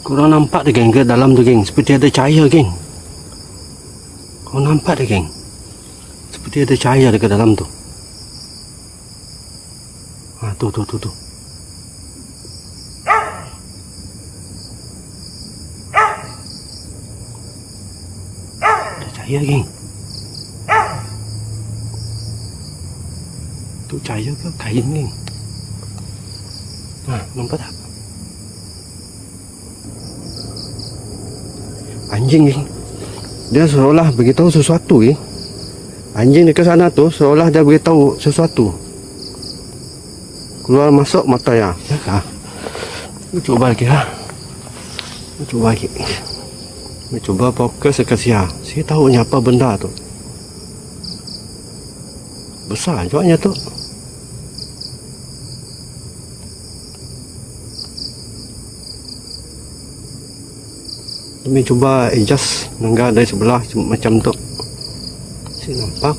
Korang nampak tak geng, ke dalam tu geng? Seperti ada cahaya geng. Kau nampak tak geng? Seperti ada cahaya dekat dalam tu. Ha, tu. Ada cahaya geng. Tu cahaya ke kain geng? Ha, nampak tak? Anjing geng. Dia seolah beritahu sesuatu geng. Anjing dekat sana tu seolah dia beritahu sesuatu. Keluar masuk mata ya. Ha. Cuba lagi lah. Cuba lagi. Cuba fokus ke Sia. Saya tahu ni apa benda tu. Besar jualnya tu. Kami cuba adjust nangga dari sebelah macam tu. Saya nampak.